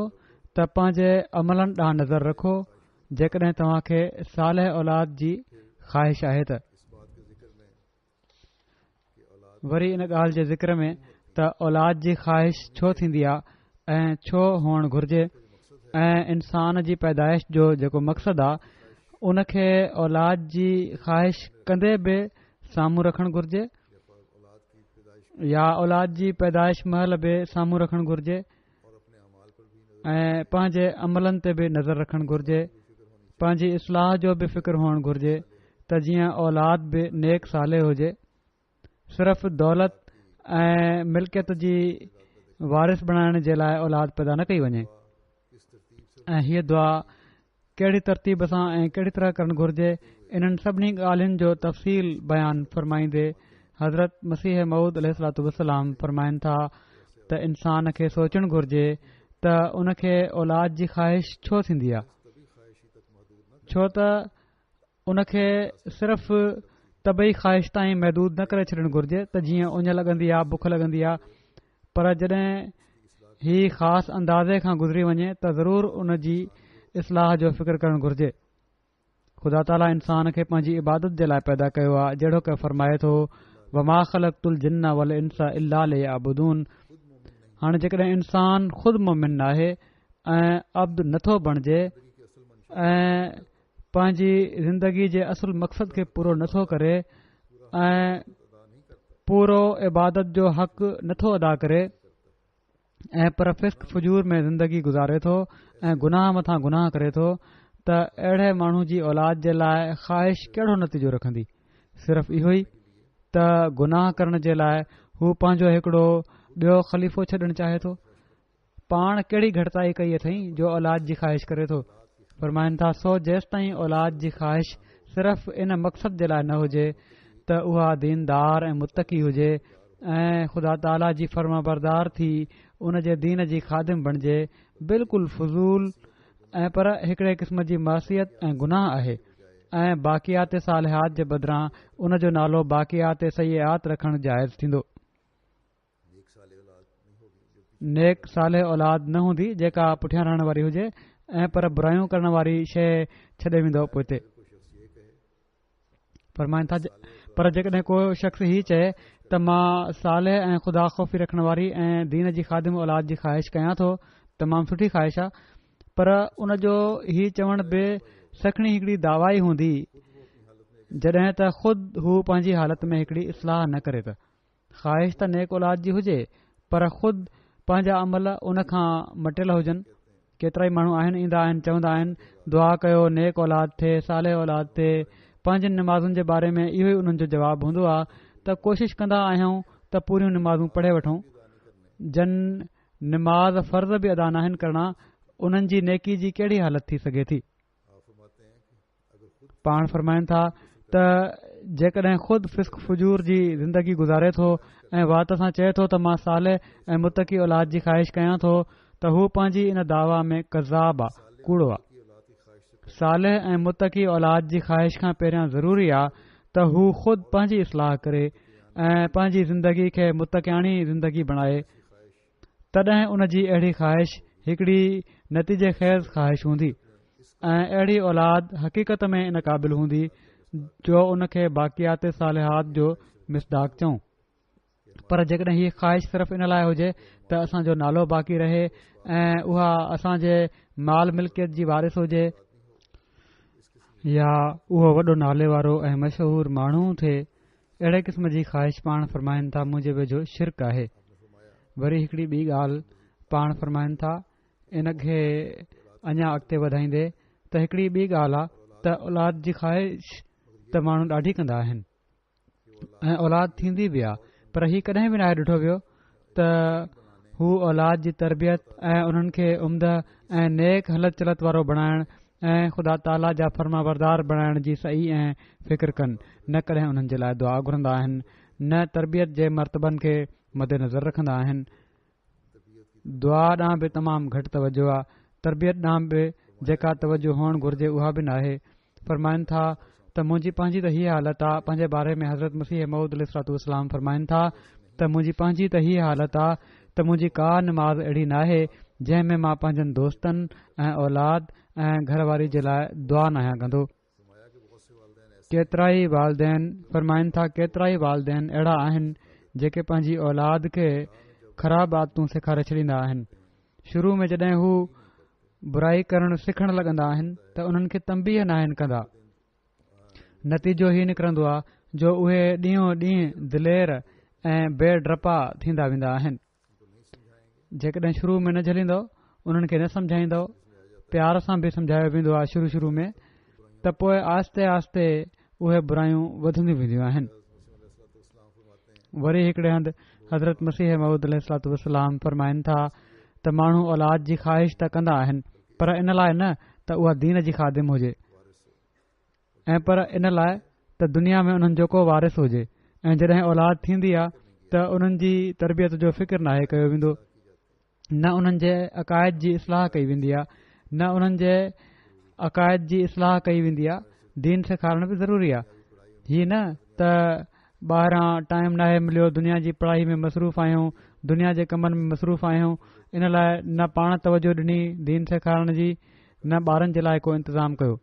त पंहिंजे अमलनि ॾांहुं नज़र रखो जेकॾहिं तव्हां खे सालेह औलाद जी ख़्वाहिश आहे त। वरी इन ॻाल्हि जे ज़िक्र में त औलाद जी ख़्वाहिश छो थींदी आहे ऐं छो हुअणु घुर्जे ऐं इंसान जी पैदाइश जो जेको मक़सदु आहे उनखे औलाद जी ख़्वाहिश कंदे बि साम्हूं रखणु घुर्जे या औलाद जी पैदाइश महिल बि साम्हूं रखणु घुर्जे ऐं पंहिंजे अमलनि ते बि नज़र रखणु घुर्जे पंहिंजी इस्लाह जो बि फ़िक्र हुअणु घुर्जे त जीअं औलाद बि नेक साले हुजे सिर्फ़ दौलत ऐं मिल्कियत जी वारिस बणाइण जे लाइ औलाद पैदा न कई वञे ऐं हीअ दुआ कहिड़ी तरतीब सां ऐं कहिड़ी तरह करणु घुर्जे इन्हनि सभिनी ॻाल्हियुनि जो तफ़सील बयानु फ़रमाईंदे हज़रत मसीह मऊद अलैहिस्सलाम फ़रमाइनि था त इंसान खे सोचणु घुर्जे त उनखे औलाद जी ख़्वाहिश छो थींदी आहे छो त उनखे सिर्फ़ तबई ख़्वाहिश ताईं महदूद न करे छॾणु घुर्जे त जीअं उञ लॻंदी आहे बुख लॻंदी आहे पर जॾहिं ही ख़ासि अंदाज़े खां गुज़री वञे त ज़रूरु उन जी इस्लाह जो फ़िक्र करणु घुर्जे ख़ुदा ताला इंसान खे पंहिंजी इबादत जे लाइ पैदा कयो आहे जहिड़ो की फ़रमाए थो वमा ख़लक़तुल जिन्न वल इंसा इल्ला लियअबुदून हाणे जेकॾहिं इंसान ख़ुदि मोमिन आहे ऐं अब्द नथो बणिजे ऐं पंहिंजी ज़िंदगी जे असुल मक़सद खे पूरो नथो करे ऐं पूरो इबादत जो हक़ नथो अदा करे ऐं पर फिस्क फजूर में ज़िंदगी गुज़ारे थो ऐं गुनाह मथां गुनाह करे थो त अहिड़े माण्हू जी औलाद जे लाइ ख़्वाहिश कहिड़ो नतीजो रखंदी सिर्फ़ इहो ई त गुनाह करण जे लाइ हू पंहिंजो हिकिड़ो ॿियो ख़लीफ़ो छॾणु चाहे थो पाण कहिड़ी घटिताई कई अथई जो औलाद जी ख़्वाहिश करे थो फरमाइनि था सो जेसि ताईं औलाद जी ख़्वाहिश सिर्फ़ इन मक़सद जे लाइ न हुजे त उहा दीनदार ऐं मुतक़ी हुजे ऐं ख़ुदा ताला जी फर्माबरदार थी उन जे दीन जी ख़ादिम बणिजे बिल्कुलु फज़ूल ऐं पर हिकिड़े क़िस्म जी मासियत ऐं गुनाह आहे ऐं बाक़ियात सालिहात जे बदिरां उन जो नालो बाक़ियात सयात रखणु जाइज़ थींदो नेक साले औलाद न हूंदी जेका पुठियां रहण वारी हुजे ऐं पर बुरायूं करण वारी शइ छॾे वेंदो पोइ ते फरमाइनि था पर जेकॾहिं को शख़्स हीउ चए त मां साले ऐं ख़ुदा ख़ौफ़ी रखण वारी ऐं दीन जी ख़ादिम औलाद जी ख़्वाहिश कयां थो तमामु सुठी ख़्वाहिश आहे पर उन जो हीउ चवण बि सखणी हिकिड़ी दावा ई हूंदी जॾहिं त ख़ुदि हू पंहिंजी हालत में हिकिड़ी इस्लाह न करे त ख़्वाहिश त नेक औलाद जी हुजे पर ख़ुदि पंहिंजा अमल उन खां मटियल हुजनि केतिरा ई माण्हू आहिनि ईंदा आहिनि चवंदा आहिनि दुआ कयो नेक औलाद थिए साले औलाद थिए पंहिंजनि निमाज़ुनि जे बारे में इहो ई उन्हनि जो जवाबु हूंदो आहे त कोशिशि कंदा आहियूं त पूरियूं निमाज़ूं पढ़े वठूं जन निमाज़ फ़र्ज़ बि अदा नाहिनि करणा उन्हनि जी नेकी जी कहिड़ी हालत थी सघे थी पाण फरमाइनि था त जेकॾहिं ख़ुदि फिस्क फजूर जी ज़िंदगी गुज़ारे थो ऐं वात सां चए थो त मां साले ऐं मुतक़ी औलाद जी ख़्वाहिश कयां थो त हू पंहिंजी इन दावा में कज़ाब आहे कूड़ो आहे साले ऐं मुतक़ी औलाद जी ख़्वाहिश खां पहिरियां ज़रूरी आहे त हू ख़ुदि पंहिंजी इस्लाह करे ऐं पंहिंजी ज़िंदगी खे मुतक़ियाणी ज़िंदगी बणाए तॾहिं उन जी अहिड़ी ख़्वाहिश हिकिड़ी नतीजे ख़ैज़ ख़्वाहिश हूंदी ऐं अहिड़ी औलाद हक़ीक़त में इन क़ाबिल हूंदी जो उन खे बाक़ियात सालिहात जो मिसदाक चऊं पर जेकॾहिं हीअ ख़्वाहिश सिर्फ़ इन लाइ हुजे त असांजो नालो बाक़ी रहे ऐं उहा असांजे माल मिल्कियत जी वारिस हुजे या उहो वॾो नाले वारो ऐं मशहूर माण्हू थिए अहिड़े क़िस्म जी ख़्वाहिश पाण फरमाइनि था मुंहिंजे वेझो शिरक आहे वरी हिकिड़ी ॿी ॻाल्हि पाण फरमाइनि था इन खे अञा अॻिते वधाईंदे त हिकिड़ी ॿी ॻाल्हि आहे त औलाद जी ख़्वाहिश त माण्हू ॾाढी कंदा आहिनि ऐं औलाद थींदी बि आहे पर हीउ कॾहिं बि नाहे ॾिठो वियो त हू औलाद जी तरबियत ऐं उन्हनि खे उम्द ऐं नेक हलत चलत वारो बणाइण ऐं ख़ुदा ताला जा फर्माबरदार बणाइण जी सही ऐं फ़िक्र कनि न कॾहिं उन्हनि जे लाइ दुआ घुरंदा आहिनि न तरबियत जे मर्तबनि खे मदेनज़र रखंदा आहिनि दुआ ॾांहुं बि तमामु घटि तवजो आहे तरबियत ॾांहुं बि जेका तवजो हुअणु घुर्जे उहा बि नाहे फरमाइनि था त मुंहिंजी पंहिंजी त हीअ हालत आहे पंहिंजे बारे में हज़रत मसीह मऊद अलैहिस्सलाम फरमाइनि था त मुंहिंजी पंहिंजी त हीअ हालत आहे त मुंहिंजी का निमाज़ अहिड़ी नाहे जंहिं में मां पंहिंजनि दोस्तनि ऐं औलाद ऐं घरवारी जे लाइ दुआ न आहियां कंदो केतिरा ई वालदेन फरमाइनि था केतिरा ई वालदेन अहिड़ा आहिनि जेके पंहिंजी औलाद खे ख़राब आदतूं सेखारे छॾींदा आहिनि शुरू में जॾहिं हू बुराई करणु सिखणु लॻंदा आहिनि त उन्हनि खे तंबीह न आहिनि कंदा। नतीजो ही निकिरंदो आहे जो उहे ॾींहों ॾींहुं दिलेर ऐं बेडरपा थींदा वेंदा आहिनि। जेकॾहिं शुरू में न झलींदो, उन्हनि खे न सम्झाईंदो, प्यार सां बि सम्झायो वेंदो आहे शुरू में, त पोइ आहिस्ते आहिस्ते उहे बुरायूं वधंदियूं वेंदियूं आहिनि। वरी हिकिड़े हंधि हज़रत मसीह महूद अलैहिस्सलातु वस्सलाम फरमाइनि था त माण्हू औलाद जी ख़्वाहिश त कंदा आहिनि, पर इन लाइ न त उहा दीन जी ख़ादिम हुजे, ऐं पर इन लाइ त दुनिया में उन्हनि जो को वारिस हुजे। ऐं जॾहिं औलाद थींदी आहे त उन्हनि जी तरबियत जो फ़िक्र नाहे कयो वेंदो, न उन्हनि जे अक़ाइद जी इस्लाह कई वेंदी आहे, न उन्हनि जे अक़ाइद जी इस्लाह कई वेंदी आहे। दीन सेखारणु बि ज़रूरी आहे। हीअ न त ॿाहिरां टाइम नाहे मिलियो, दुनिया जी पढ़ाई में मसरूफ़ आहियूं, दुनिया जे कमनि में मसरूफ़ आहियूं, इन लाइ न पाण तवजो ॾिनी दीन सेखारण जी, न ॿारनि जे लाइ को इंतज़ाम कयो।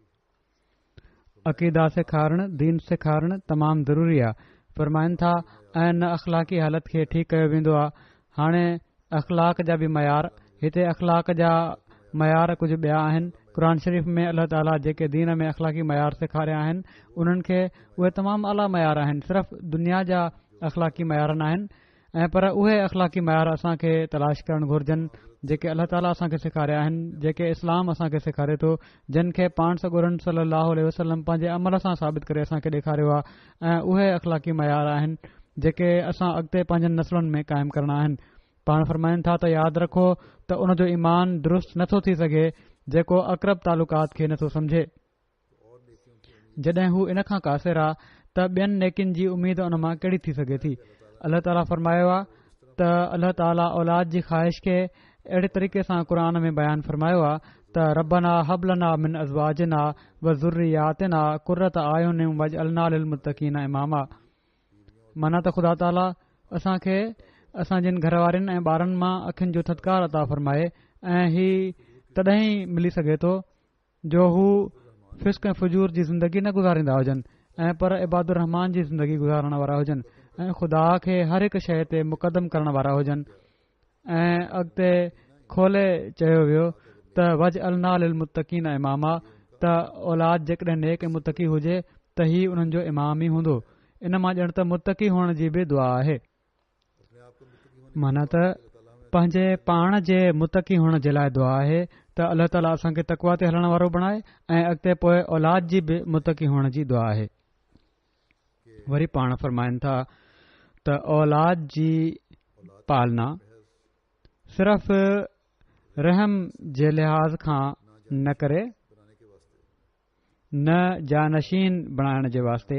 अक़ीदा सेखारणु, दीन सेखारणु तमामु ज़रूरी आहे। फरमाइनि था ऐं न अख़लाक़ी हालत खे ठीकु कयो वेंदो आहे। हाणे अख़लाक जा बि मयार, हिते अख़लाक जा मयार कुझु ॿिया आहिनि। क़ुर शरीफ़ में अलाह ताला जेके दीन में अख़लाक़ी मयार सेखारिया आहिनि, उन्हनि खे उहे तमामु आला मयार आहिनि। सिर्फ़ु दुनिया जा अख़लाक़ी मयार न आहिनि, ऐं पर उहे अख़लाक़ी मयार असांखे तलाश करणु घुरिजनि जेके अलाह ताला असांखे सेखारिया आहिनि, जेके इस्लाम असांखे सेखारे थो, जिन खे पाण सॻोरनि सल्लल्लाहु अलैहि वसल्लम पंहिंजे अमल सां साबित करे असांखे ॾेखारियो आहे। ऐं उहे अख़लाक़ी मयार आहिनि जेके असां अॻिते पंहिंजनि नसलुनि में क़ाइमु करणा आहिनि। पाण फरमाइनि था त यादि रखो त उन जो ईमान दुरुस्त नथो थी सघे जेको अक़रब तालुकात खे नथो सम्झे। जॾहिं हू इन खां कासिर आहे त ॿियनि नेकिन जी उमीद उन मां कहिड़ी थी सघे थी। अलाह ताला फरमायो आहे त अलाह ताला औलाद जी ख़्वाहिश खे अहिड़े तरीक़े सां क़ुर में बयानु फरमायो आहे त रब्बना हबलना मिन अज़वाजिना व ज़ुर्रियातिना क़ुर्रत आयुन वजअलना लिलमुत्तक़ीन इमामा। माना त ख़ुदा ताला असांखे असां जिन घर वारनि ऐं ॿारनि मां अखियुनि जो थदकार अता फरमाए, ऐं ही तॾहिं मिली सघे थो जो हू फिस्क ऐं फजूर जी ज़िंदगी न गुज़ारींदा हुजनि, ऐं पर इबादुर रहमान जी ज़िंदगी गुज़ारण वारा हुजनि, ऐं ख़ुदा खे हर हिकु शइ ते मुक़दम करण वारा हुजनि। ऐं अॻिते खोले चयो वियो त वजअलना लिलमुत्तक़ीन इमामा, त औलाद जेकॾहिं नेक ऐं मुतक़ी हुजे त ही उन्हनि जो इमाम ई हूंदो। इन मां ॼण त मुतक़ी हुअण जी बि दुआ आहे। माना त पंहिंजे पाण जे मुतक़ी हुअण जे लाइ दुआ आहे त अलाह ताला असांखे तक़वा ते हलण वारो बणाए, ऐं अॻिते पोइ औलाद जी बि मुतक़ी हुअण जी दुआ आहे। वरी पाण फरमाइनि था त औलाद जी पालना सिर्फ़ रहम जे लिहाज़ खां न करे, न जानशीन बणाइण जे वास्ते,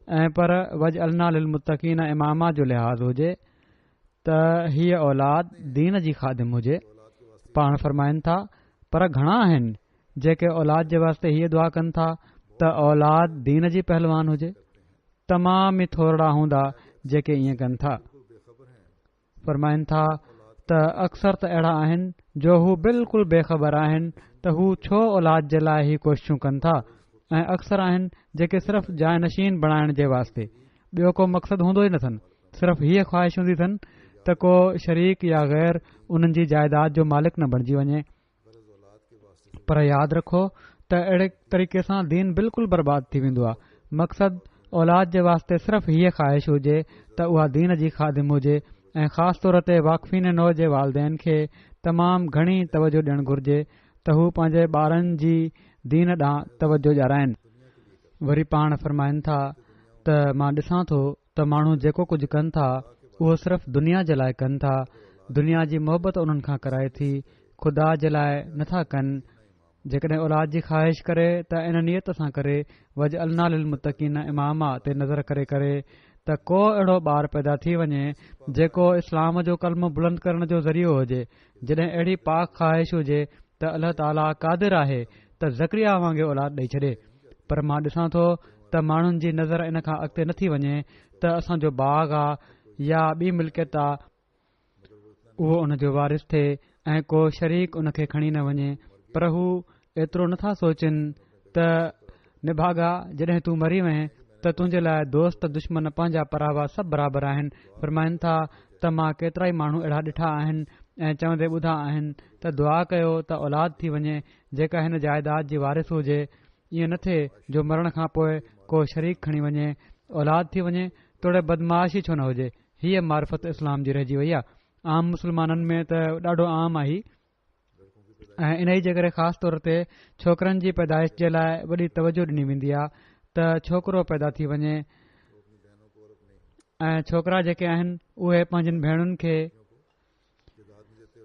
ऐं पर वजअलना लिलमुत्तक़ीन इमामा जो लिहाज़ हुजे त हीअ औलाद दीन जी ख़ादिम हुजे। पाण फरमाइनि था पर घणा आहिनि जेके औलाद जे वास्ते हीअ दुआ कनि था त औलाद दीन जी पहलवान हुजे। तमामु ई थोरा हूंदा जेके ईअं कनि था। फरमाइनि था त अक्सर त अहिड़ा आहिनि जो हू बिल्कुलु बेख़बर आहिनि त हू छो औलाद जे लाइ ई कोशिशूं कनि था, ऐं अक्सर आहिनि जेके सिर्फ़ जानशीन बणाइण जे वास्ते, ॿियो को मक़सदु हूंदो ई नथनि, सिर्फ़ हीअ ख़्वाहिश हूंदी अथनि त को शरीक या गैर उन्हनि जी जाइदाद जो मालिक न बणिजी वञे। पर यादि रखो त अहिड़े तरीक़े सां दीन बिल्कुलु बर्बाद थी वेंदो आहे। मक़सदु औलाद जे वास्ते सिर्फ़ हीअ ख़्वाहिश हुजे त उहा दीन जी ख़ादिम हुजे, ऐं ख़ासि तौर ते वाक़फ़ीन नौ जे वालदेन खे तमामु घणी तवजो ॾियणु घुर्जे त हू पंहिंजे ॿारनि जी दीन ॾांहुं तवजो ॾियाराइनि। वरी पाण फरमाइनि था त मां ॾिसां थो त माण्हू जेको कुझु कनि था उहो सिर्फ़ दुनिया जे लाइ कनि था, दुनिया जी मोहबत उन्हनि खां कराए थी, ख़ुदा जे लाइ नथा कनि। जेकॾहिं औलाद जी ख़्वाहिश करे त इन नियत सां करे वजअलना लिलमुत्तक़ीन इमामा ते नज़र करे करे त को अहिड़ो ॿारु पैदा थी वञे जेको इस्लाम जो कलमो बुलंद करण जो ज़रियो हुजे। जॾहिं अहिड़ी पाक ख़्वाहिश हुजे त अलाह ताला क़ादिर आहे त ज़करिया वांगुरु औलाद ॾेई छॾे। पर मां ॾिसां थो त माण्हुनि जी नज़र इन खां अॻिते नथी वञे त असांजो बाग़ आहे या ॿी मिल्कियत आहे, उहो उन जो वारिस थिए ऐं को शरीक उन खे खणी न वञे। पर हू एतिरो नथा सोचनि त निभागा जॾहिं तूं मरी वएं त तुंहिंजे लाइ दोस्त दुश्मन पंहिंजा परावा सभु बराबरि आहिनि। फरमाइनि था त मां केतिरा ई माण्हू अहिड़ा ॾिठा आहिनि ऐं चवंदे ॿुधा आहिनि त दुआ कयो त औलाद थी वञे जेका हिन जाइदाद जी वारिस हुजे। ईअं न थिए जो मरण खां पोइ को शरीक खणी वञे, औलाद थी वञे, तोड़े बदमाशी छो न हुजे। हीअ मार्फत इस्लाम जी रहिजी वई आहे। आम मुस्लमाननि में त ॾाढो आम आहे ऐं इन ई जे करे ख़ासि तौर ते छोकरनि जी पैदाइश जे लाइ वॾी तवजो ॾिनी वेंदी आहे त छोकिरो पैदा थी वञे ऐं छोकिरा जेके आहिनि उहे पंहिंजनि भेणुनि खे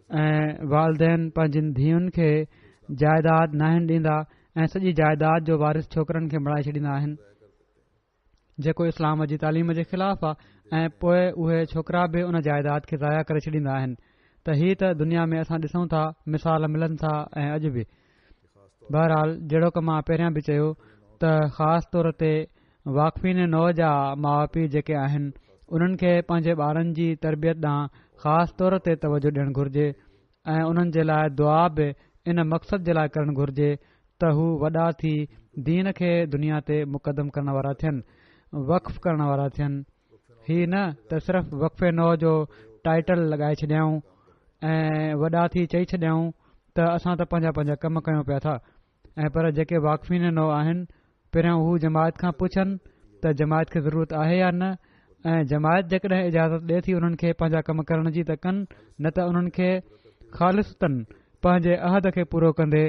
ऐं वालदेन पंहिंजनि धीअनि खे जाइदाद नाहिनि ॾींदा ऐं सॼी जाइदाद जो वारिस छोकरनि खे बणाए छॾींदा आहिनि, जेको इस्लाम जी तालीम जे ख़िलाफ़ आहे। ऐं पोइ उहे छोकिरा बि उन जाइदाद खे ज़ाया करे छॾींदा आहिनि। त हीअ त दुनिया में असां ॾिसूं था, मिसाल मिलनि था ऐं अॼु बि। बहरहाल जहिड़ो की मां पहिरियां बि चयो त ख़ासि तौर ते वाक़फ़ीन नौ जा माउ पीउ जेके आहिनि उन्हनि खे पंहिंजे ॿारनि जी तरबियत ॾांहुं ख़ासि तौर ते तवजो ॾियणु घुर्जे ऐं उन्हनि जे लाइ दुआ बि इन मक़सद जे लाइ करणु घुर्जे त हू वॾा थी दीन खे दुनिया ते मुक़दम करण वारा थियनि, वक़फ़ करण वारा थियनि। हीअ न त सिर्फ़ वक़फ़े नौ जो टाइटल लॻाए छॾियऊं ऐं वॾा थी चई छॾियऊं त असां त पंहिंजा पंहिंजा कम कयूं पिया था। ऐं पर जेके वाक़फ़ीन नौ आहिनि पहिरियों हू जमायत खां पुछनि त जमायत खे ज़रूरत आहे या न, ऐं जमायत जेकॾहिं इजाज़त ॾिए थी उन्हनि खे पंहिंजा कम करण जी त कनि, न त उन्हनि खे ख़ालिस्तन पंहिंजे अहद खे पूरो कंदे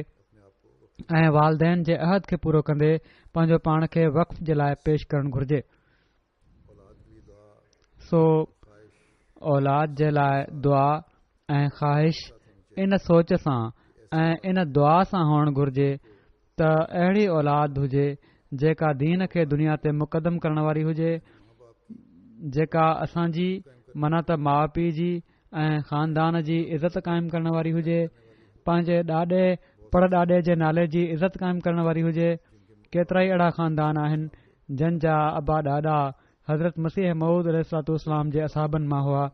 ऐं वालदेन जे अहद खे पूरो कंदे पंहिंजो पाण खे वक़फ़ जे लाइ पेश करणु घुर्जे। सो औलाद जे लाइ दुआ ऐं ख़्वाहिश इन सोच सां ऐं इन दुआ सां हुअणु घुर्जे त अहिड़ी औलाद हुजे जेका दीन खे दुनिया ते मुक़दम करण वारी हुजे, जेका असांजी माना त माउ पीउ जी ऐं ख़ानदान जी इज़त क़ाइमु करण वारी हुजे, पंहिंजे ॾाॾे परॾाॾे जे नाले जी इज़त क़ाइमु करण वारी हुजे। केतिरा ई अहिड़ा ख़ानदान आहिनि जंहिंजा अबा ॾाॾा हज़रत मसीह मऊद अलैहिस्सलाम जे असहाबनि मां हुआ।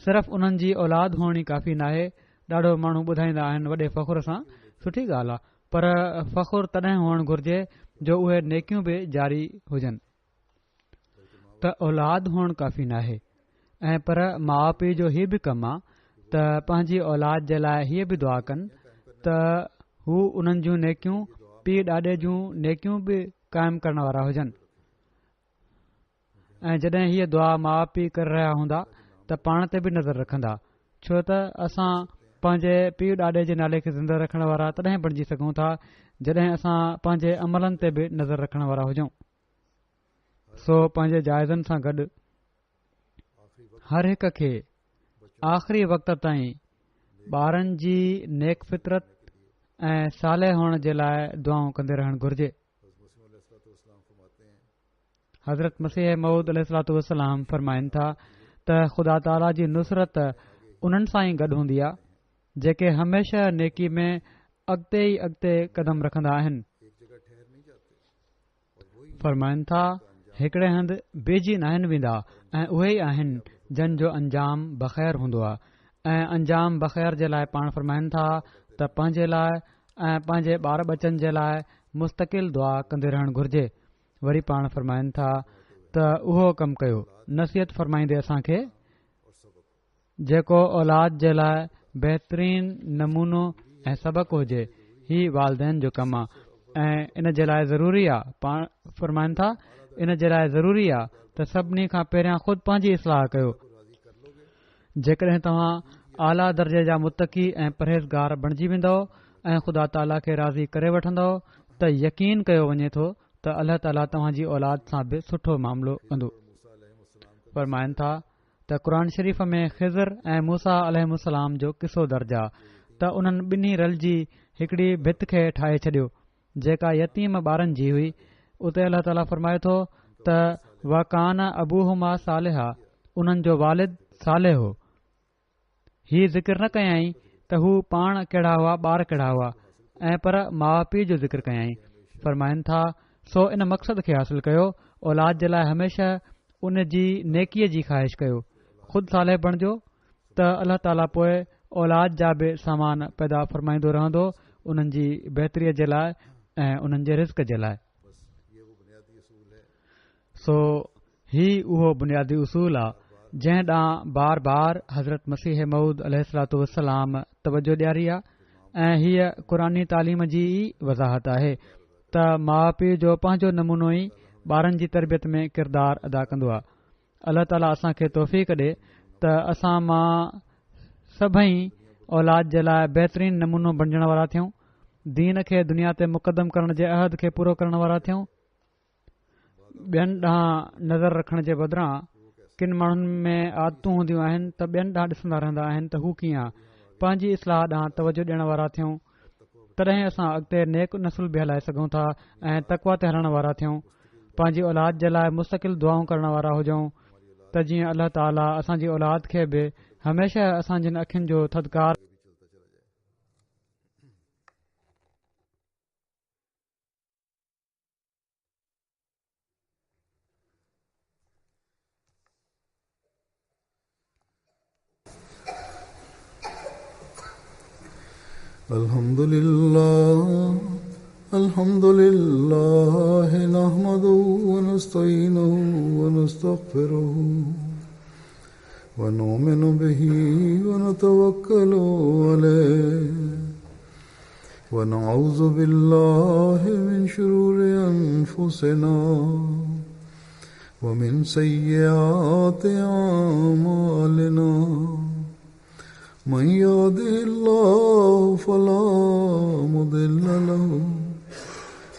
सिर्फ़ उन्हनि जी औलाद हुअणी काफ़ी नाहे। ॾाढो माण्हू ॿुधाईंदा आहिनि वॾे फ़ख़ुर सां, सुठी ॻाल्हि आहे, पर फ़ख़ुर तॾहिं हुअणु घुर्जे जो उहे नेकियूं बि जारी हुजनि। त औलाद हुअणु काफ़ी नाहे ऐं पर माउ पीउ जो हीउ बि कमु आहे त पंहिंजी औलाद जे लाइ हीअ बि दुआ कनि त हू उन्हनि जूं नेकियूं पीउ ॾाॾे जूं नेकियूं बि क़ाइमु करण वारा हुजनि। ऐं जॾहिं हीअ दुआ माउ पीउ करे रहिया हूंदा त पाण ते बि नज़र रखंदा, छो त असां पंहिंजे पीउ ॾाॾे जे नाले खे ज़िंदह रखण वारा तॾहिं बणिजी सघूं था जॾहिं असां पंहिंजे अमलनि ते बि नज़र रखण वारा हुजूं। सो पंहिंजे जाइज़नि सां गॾु हर हिक खे आख़िरी वक़्त ताईं ॿारनि जी नेक फितरत ऐं साले हुअण जे लाइ दुआऊं कंदे रहणु घुर्जे। हज़रत मसीह मऊद अलैहिस्सलाम फरमाइनि था त ख़ुदा ताला जी नुसरत उन्हनि सां ई गॾु हूंदी आहे जेके हमेशह नेकी में अॻिते ई अॻिते कदम रखंदा आहिनि। फरमाइनि था हिकिड़े हंधि बेजी नाहिनि वेंदा ऐं उहे ई आहिनि जन जो अंजाम बख़ैर हूंदो आहे। ऐं अंजाम बख़ैर जे लाइ पाण फरमाइनि था त पंहिंजे लाइ ऐं पंहिंजे ॿार बचनि जे लाइ मुस्तक़िल दुआ कंदे रहणु घुर्जे। वरी पाण फरमाइनि था त उहो कमु कयो, नसीहत फरमाईंदे असांखे जेको औलाद जे लाइ बहितरीन नमूनो ऐं सबक़ु हुजे, ही वालदेन जो कमु आहे ऐं इन जे लाइ ज़रूरी आहे। पाण फरमाइनि था इन जे लाइ ज़रूरी आहे त सभिनी खां पहिरियां ख़ुदि पंहिंजी इस्लाह कयो। जेकॾहिं तव्हां आला दर्जे जा मुतक़ी ऐं परहेज़गार बणिजी वेंदव ऐं ख़ुदा ताला खे राज़ी करे वठंदव त यकीन कयो वञे थो त अल्लाह ताला तव्हांजी औलाद सां बि सुठो मामिलो कंदो। फरमाइनि था त क़ुर शरीफ़ में ख़िज़र ऐं मूसा अलैहिस्सलाम जो किसो दर्ज आहे त उन्हनि ॿिन्ही रलिजी हिकिड़ी भित खे ठाहे छॾियो जेका यतीम ॿारनि जी हुई। उते अल्लाह ताला फरमाए थो त वकान अबूहुमा सालिहा, उन्हनि जो वालिद सालिह हो। हीउ ज़िक्र न कयई त हू पाण कहिड़ा हुआ, ॿार कहिड़ा हुआ, ऐं पर माउ पीउ जो ज़िक्र कयई। फरमाइनि था सो इन मक़सद खे हासिल कयो, औलाद जे लाइ हमेशह उन जी नेकीअ जी ख़्वाहिश कयो। ख़ुदि सालिह बणिजो त अल्लाह ताला पोइ औलाद जा बि सामान पैदा फरमाईंदो रहंदो उन्हनि जी बहितरीअ जे लाइ ऐं उन्हनि जे रिज़्क़ जे लाइ। सो ही उहो बुनियादी उसूल आहे जंहिं ॾांहुं बार बार हज़रत मसीह मऊद अलैहिस्सलातु वस्सलाम तवजो ॾियारी आहे ऐं हीअ क़ुरानी तालीम जी ई वज़ाहत आहे त माउ पीउ जो पंहिंजो नमूनो ई ॿारनि जी तरबियत में किरदारु अदा कंदो आहे। अल्लाह ताला असांखे तौफ़ीक़ ॾे त असां मां सभई औलाद जे लाइ बहितरीन नमूनो बणजण वारा थियूं, दीन खे दुनिया ते मुक़दम करण जे अहद खे पूरो करण वारा थियूं। ॿियनि ॾांहुं नज़र रखण जे बदिरां किन माण्हुनि में आदतूं हूंदियूं आहिनि त ॿियनि ॾांहुं ॾिसंदा रहंदा आहिनि त हू कीअं आहे, पंहिंजी इस्लाह ॾांहुं तवजो ॾियण वारा थियूं। तॾहिं असां अॻिते नेक नसुल बि हलाए सघूं था ऐं तकवा ते हलण वारा थियूं। पंहिंजी औलाद जे लाइ मुस्तक़िल दुआऊं करण वारा हुजऊं त जीअं अल्लाह ताला असांजी औलाद खे बि हमेशह असांजनि अखियुनि जो थदकार الحمد لله نحمده ونستعينه ونستغفره ونؤمن به ونتوكل عليه ونعوذ بالله من شرور أنفسنا ومن سيئات أعمالنا من يهده الله فلا مضل له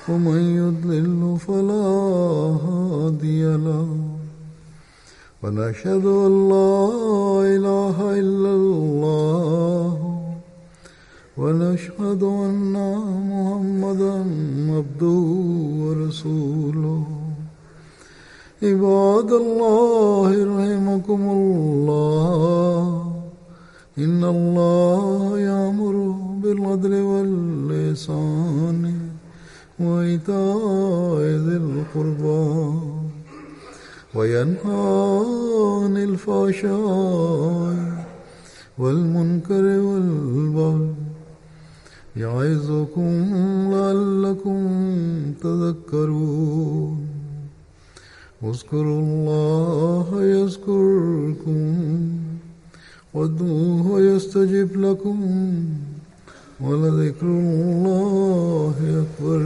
ومن يضلل فلا هادي له ونشهد أن لا إله إلا الله ونشهد أن محمدا عبده ورسوله عباد الله رحمكم الله إن الله يأمر بالعدل والإحسان وإيتاء ذي القربى وينهى عن الفحشاء والمنكر والبغي يعظكم لعلكم تذكرون اذكروا الله يذكركم وادعوه يستجب لكم ولذكر الله أكبر.